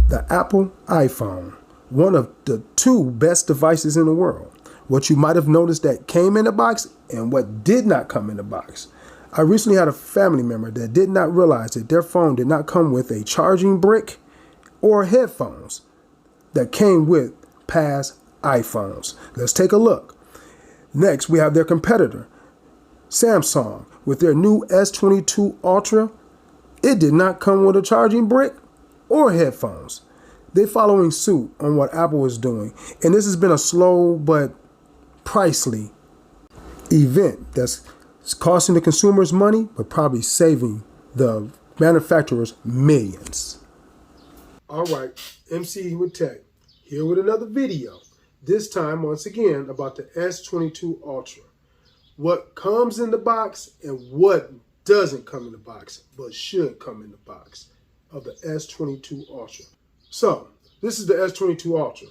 The Apple iPhone, one of the two best devices in the world. What you might have noticed that came in the box and what did not come in the box. I recently had a family member that did not realize that their phone did not come with a charging brick or headphones that came with past iPhones. Let's take a look. Next, we have their competitor, Samsung, with their new S22 Ultra. It did not come with a charging brick or headphones. They're following suit on what Apple is doing, and this has been a slow but pricely event that's costing the consumers money, but probably saving the manufacturers millions. All right, MC with Tech, here with another video. This time, once again, about the S22 Ultra. What comes in the box and what doesn't come in the box, but should come in the box of the S22 Ultra. So, this is the S22 Ultra.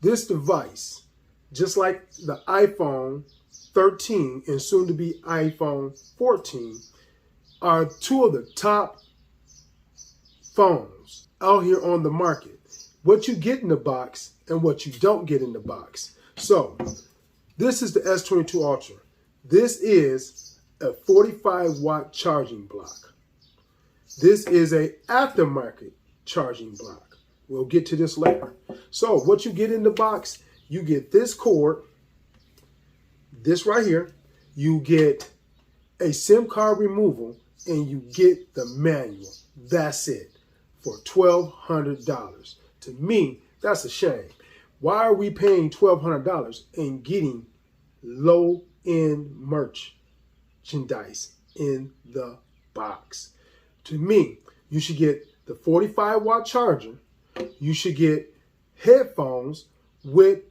This device, just like the iPhone 13 and soon to be iPhone 14, are two of the top phones out here on the market. What you get in the box and what you don't get in the box. So, this is the S22 Ultra. This is a 45-watt charging block. This is a aftermarket charging block. We'll get to this later. So, what you get in the box, you get this cord, this right here. You get a SIM card removal, and you get the manual. That's it for $1,200. To me, that's a shame. Why are we paying $1,200 and getting low-end merchandise in the box? To me, you should get the 45-watt charger. You should get headphones with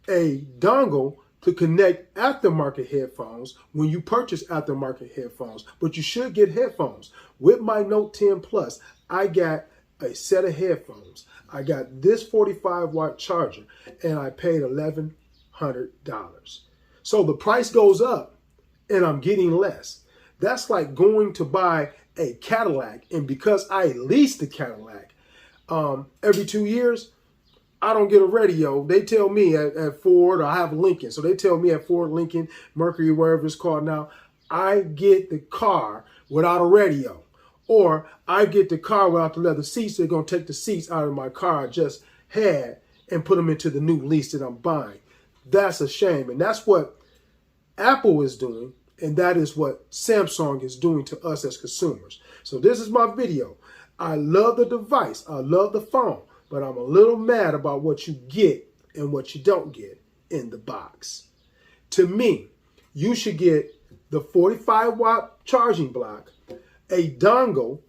a dongle to connect aftermarket headphones when you purchase aftermarket headphones. But you should get headphones. With my Note 10 Plus, I got a set of headphones. I got this 45-watt charger, and I paid $1,100. So the price goes up, and I'm getting less. That's like going to buy a Cadillac, and because I lease the Cadillac every 2 years, I don't get a radio. They tell me at Ford, or I have Lincoln, so they tell me at Ford, Lincoln, Mercury, wherever it's called now, I get the car without a radio. Or I get the car without the leather seats. They're going to take the seats out of my car I just had and put them into the new lease that I'm buying. That's a shame. And that's what Apple is doing. And that is what Samsung is doing to us as consumers. So this is my video. I love the device. I love the phone. But I'm a little mad about what you get and what you don't get in the box. To me, you should get the 45-watt charging block, a dongle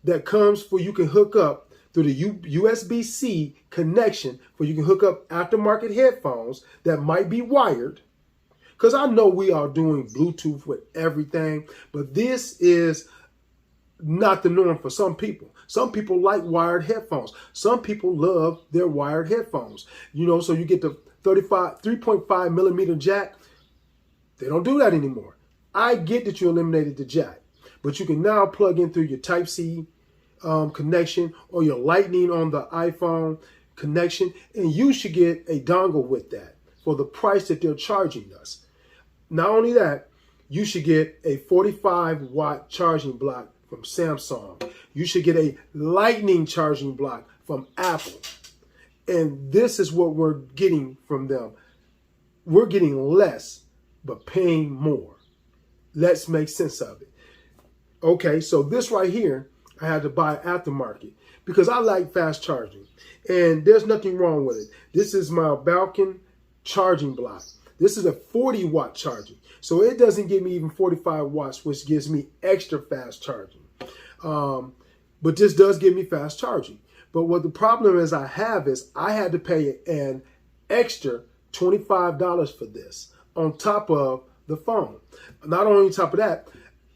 that comes for you can hook up through the USB-C connection where you can hook up aftermarket headphones that might be wired. Because I know we are doing Bluetooth with everything, but this is not the norm for some people. Some people like wired headphones. Some people love their wired headphones. You know, so you get the 3.5 millimeter jack. They don't do that anymore. I get that you eliminated the jack, but you can now plug in through your Type-C connection or your Lightning on the iPhone connection, and you should get a dongle with that for the price that they're charging us. Not only that, you should get a 45-watt charging block from Samsung. You should get a Lightning charging block from Apple. And this is what we're getting from them. We're getting less, but paying more. Let's make sense of it. Okay, so this right here, I had to buy aftermarket because I like fast charging. And there's nothing wrong with it. This is my Balkan charging block. This is a 40-watt charging. So it doesn't give me even 45 watts, which gives me extra fast charging. But this does give me fast charging. But what the problem is I had to pay an extra $25 for this on top of the phone. Not only on top of that,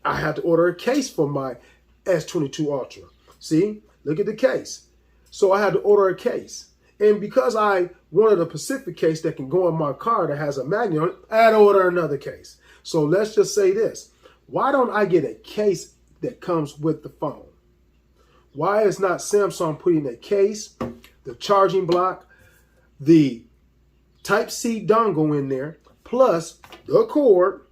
I had to order a case for my S22 Ultra. See, look at the case. So I had to order a case. And because I wanted a Pacific case that can go in my car that has a magnet on it, I had to order another case. So let's just say this. Why don't I get a case that comes with the phone? Why is not Samsung putting a case, the charging block, the Type-C dongle in there, plus the cord,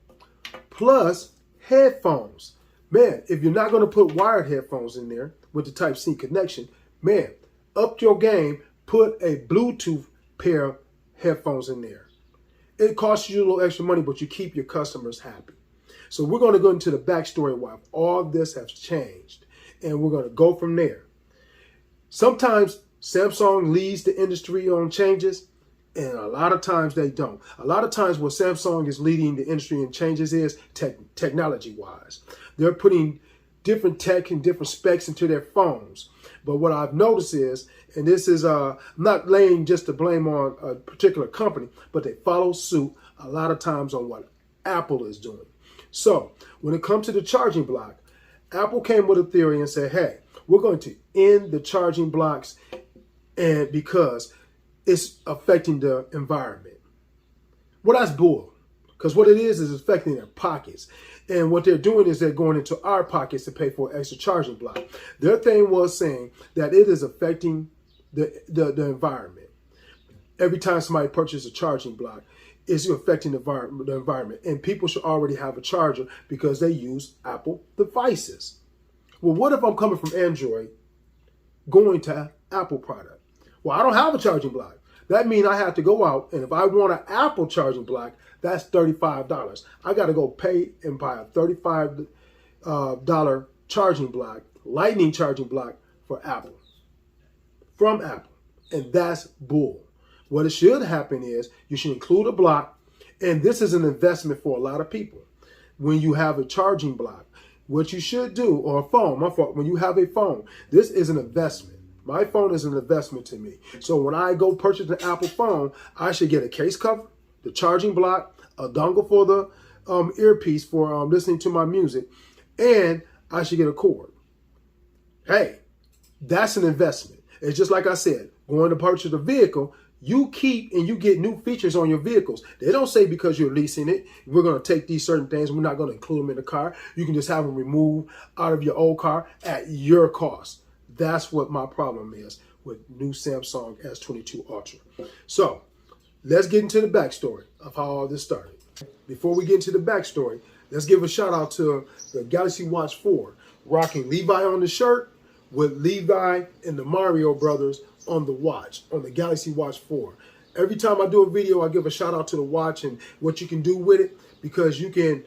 plus headphones? Man, if you're not going to put wired headphones in there with the Type-C connection, man, up your game, put a Bluetooth pair of headphones in there. It costs you a little extra money, but you keep your customers happy. So we're going to go into the backstory why all this has changed, and we're going to go from there. Sometimes Samsung leads the industry on changes, and a lot of times they don't. A lot of times what Samsung is leading the industry in changes is technology-wise. They're putting different tech and different specs into their phones. But what I've noticed is, and this is not laying just the blame on a particular company, but they follow suit a lot of times on what Apple is doing. So when it comes to the charging block, Apple came with a theory and said, hey, we're going to end the charging blocks, and because it's affecting the environment. Well, that's bull, because what it is affecting their pockets. And what they're doing is they're going into our pockets to pay for an extra charging block. Their thing was saying that it is affecting the environment. Every time somebody purchases a charging block, it's affecting the environment. And people should already have a charger because they use Apple devices. Well, what if I'm coming from Android going to Apple product? Well, I don't have a charging block. That means I have to go out, and if I want an Apple charging block, that's $35. I got to go pay and buy a $35 charging block, lightning charging block for Apple, from Apple. And that's bull. What it should happen is you should include a block, and this is an investment for a lot of people. When you have a charging block, what you should do, or a phone, my fault, when you have a phone, this is an investment. My phone is an investment to me. So when I go purchase an Apple phone, I should get a case cover, the charging block, a dongle for the earpiece for listening to my music, and I should get a cord. Hey, that's an investment. It's just like I said, going to purchase a vehicle, you keep and you get new features on your vehicles. They don't say because you're leasing it, we're going to take these certain things, we're not going to include them in the car. You can just have them removed out of your old car at your cost. That's what my problem is with new Samsung S22 Ultra. So let's get into the backstory of how all this started. Before we get into the backstory, let's give a shout out to the Galaxy Watch 4, rocking Levi on the shirt with Levi and the Mario brothers on the watch, on the Galaxy Watch 4. Every time I do a video, I give a shout out to the watch and what you can do with it, because you can,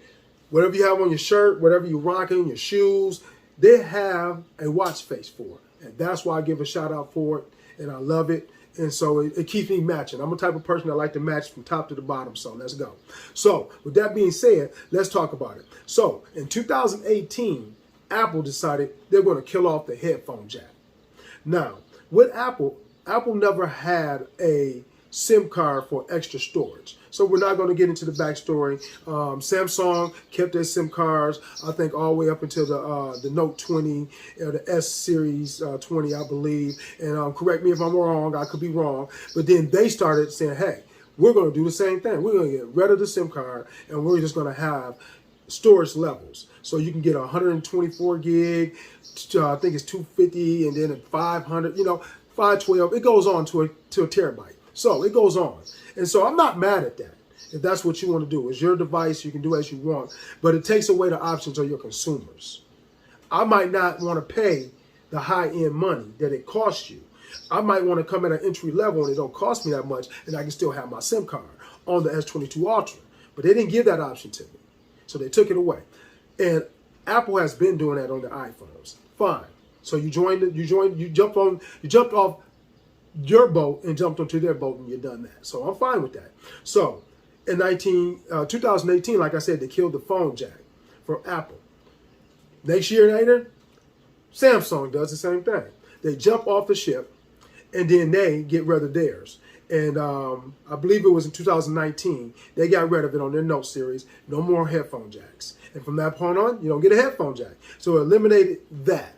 whatever you have on your shirt, whatever you're rocking, your shoes, they have a watch face for it. And that's why I give a shout out for it, and I love it. And so it keeps me matching. I'm a type of person that like to match from top to the bottom, so let's go. So with that being said, let's talk about it. So in 2018, Apple decided they're going to kill off the headphone jack. Now, with Apple never had a SIM card for extra storage. So we're not going to get into the backstory. Samsung kept their SIM cards, I think, all the way up until the Note 20, the S Series 20, I believe. And correct me if I'm wrong, I could be wrong. But then they started saying, hey, we're going to do the same thing. We're going to get rid of the SIM card, and we're just going to have storage levels. So you can get 124 gig, I think it's 250, and then a 500, 512. It goes on to a terabyte. So it goes on. And so I'm not mad at that. If that's what you want to do. It's your device. You can do as you want. But it takes away the options of your consumers. I might not want to pay the high-end money that it costs you. I might want to come at an entry level and it don't cost me that much, and I can still have my SIM card on the S22 Ultra. But they didn't give that option to me. So they took it away. And Apple has been doing that on their iPhones. Fine. So you jumped off your boat and jumped onto their boat, and you've done that. So I'm fine with that. So in 2018, like I said, they killed the phone jack from Apple. Next year later, Samsung does the same thing. They jump off the ship, and then they get rid of theirs. And I believe it was in 2019, they got rid of it on their Note series. No more headphone jacks. And from that point on, you don't get a headphone jack. So it eliminated that.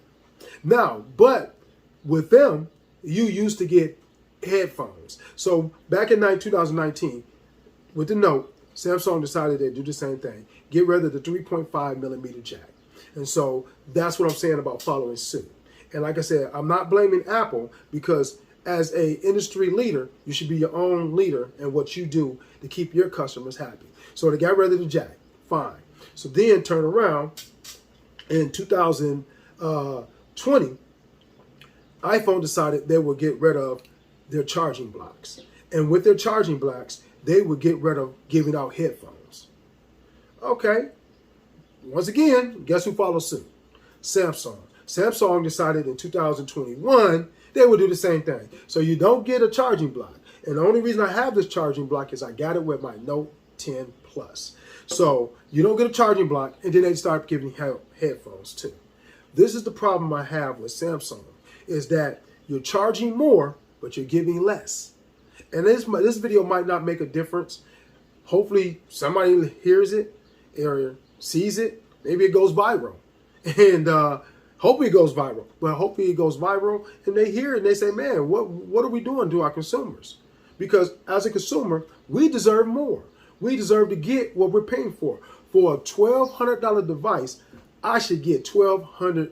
Now, but with them, you used to get headphones. So back in 2019, with the Note, Samsung decided they'd do the same thing. Get rid of the 3.5 millimeter jack. And so that's what I'm saying about following suit. And like I said, I'm not blaming Apple, because as a industry leader, you should be your own leader in what you do to keep your customers happy. So they got rid of the jack. Fine. So then turn around in 2020, iPhone decided they would get rid of their charging blocks. And with their charging blocks, they would get rid of giving out headphones. Okay. Once again, guess who followed suit? Samsung. Samsung decided in 2021 they would do the same thing. So you don't get a charging block. And the only reason I have this charging block is I got it with my Note 10 Plus. So you don't get a charging block, and then they start giving headphones too. This is the problem I have with Samsung, is that you're charging more, but you're giving less. And this video might not make a difference. Hopefully somebody hears it or sees it. Maybe it goes viral. And hopefully it goes viral. But hopefully it goes viral and they hear it and they say, man, what are we doing to our consumers? Because as a consumer, we deserve more. We deserve to get what we're paying for. For a $1,200 device, I should get 1,200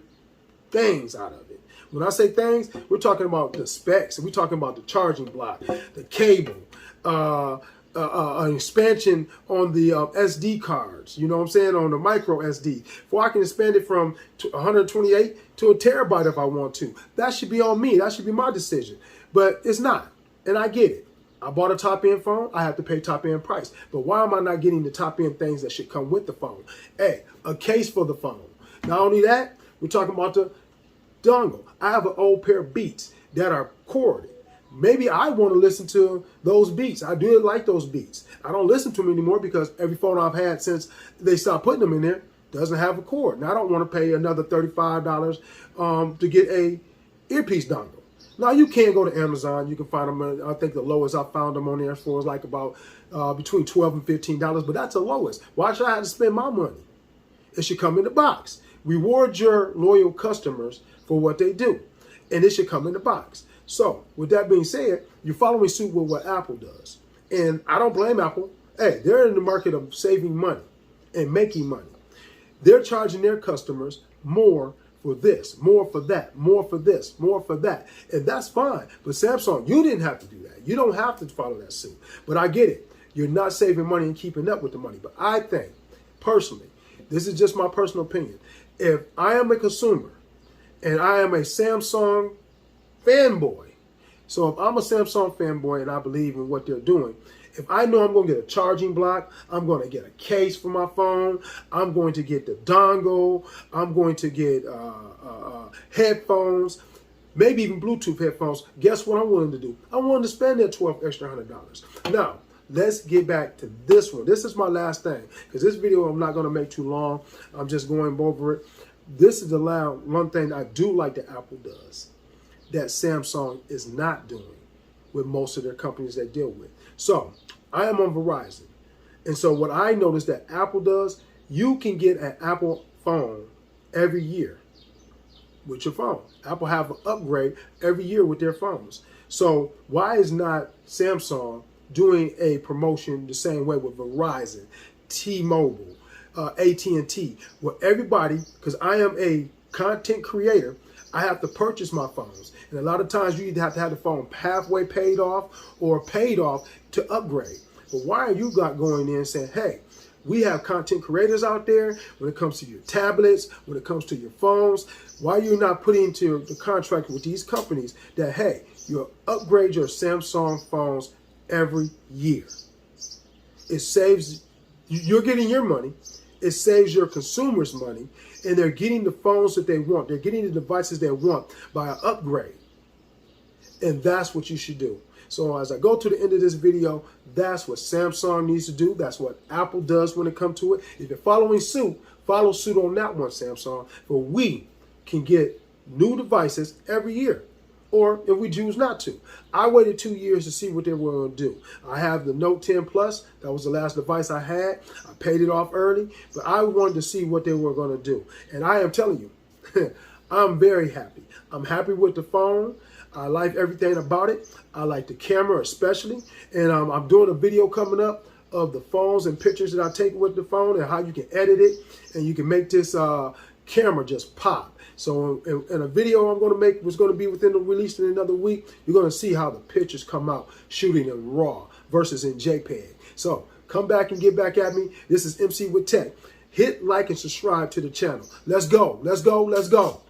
things out of it. When I say things, we're talking about the specs. We're talking about the charging block, the cable, an expansion on the SD cards, you know what I'm saying, on the micro SD. For I can expand it from 128 to a terabyte if I want to. That should be on me. That should be my decision. But it's not. And I get it. I bought a top-end phone. I have to pay top-end price. But why am I not getting the top-end things that should come with the phone? Hey, a case for the phone. Not only that, we're talking about the dongle. I have an old pair of Beats that are corded. Maybe I want to listen to those beats. I do like those beats. I don't listen to them anymore because every phone I've had since they stopped putting them in there doesn't have a cord. Now I don't want to pay another $35 to get a earpiece dongle. Now you can go to Amazon. You can find them. I think the lowest I found them on there for is like about between $12 and $15, but that's the lowest. Why should I have to spend my money? It should come in the box. Reward your loyal customers for what they do, and it should come in the box. So, with that being said, you're following suit with what Apple does. And I don't blame Apple. Hey, they're in the market of saving money and making money. They're charging their customers more for this, more for that, more for this, more for that. And that's fine. But Samsung, you didn't have to do that. You don't have to follow that suit. But I get it. You're not saving money and keeping up with the money. But I think, personally, this is just my personal opinion. If I am a consumer and I am a Samsung fanboy. So if I'm a Samsung fanboy and I believe in what they're doing, if I know I'm going to get a charging block, I'm going to get a case for my phone, I'm going to get the dongle, I'm going to get headphones, maybe even Bluetooth headphones, guess what I'm willing to do? I'm willing to spend that $1,200 extra. Now, let's get back to this one. This is my last thing, because this video I'm not going to make too long. I'm just going over it. This is the one thing I do like that Apple does that Samsung is not doing with most of their companies they deal with. So I am on Verizon. And so what I noticed that Apple does, you can get an Apple phone every year with your phone. Apple have an upgrade every year with their phones. So why is not Samsung doing a promotion the same way with Verizon, T-Mobile, AT&T, where everybody, because I am a content creator, I have to purchase my phones. And a lot of times you either have to have the phone halfway paid off or paid off to upgrade. But why are you going in and saying, hey, we have content creators out there when it comes to your tablets, when it comes to your phones? Why are you not putting into the contract with these companies that, hey, you'll upgrade your Samsung phones every year? It saves, you're getting your money. It saves your consumers money, and they're getting the phones that they want. They're getting the devices they want by an upgrade. And that's what you should do. So as I go to the end of this video, that's what Samsung needs to do. That's what Apple does when it comes to it. If you're following suit, follow suit on that one, Samsung. But we can get new devices every year. Or if we choose not to. I waited 2 years to see what they were going to do. I have the Note 10 Plus. That was the last device I had. I paid it off early, but I wanted to see what they were going to do. And I am telling you, I'm very happy. I'm happy with the phone. I like everything about it. I like the camera especially. And I'm doing a video coming up of the phones and pictures that I take with the phone and how you can edit it. And you can make this camera just popped. So in a video I'm going to make, was going to be within the release in another week, you're going to see how the pictures come out shooting in RAW versus in JPEG. So come back and get back at me. This is MC with Tech. Hit like and subscribe to the channel. Let's go. Let's go. Let's go.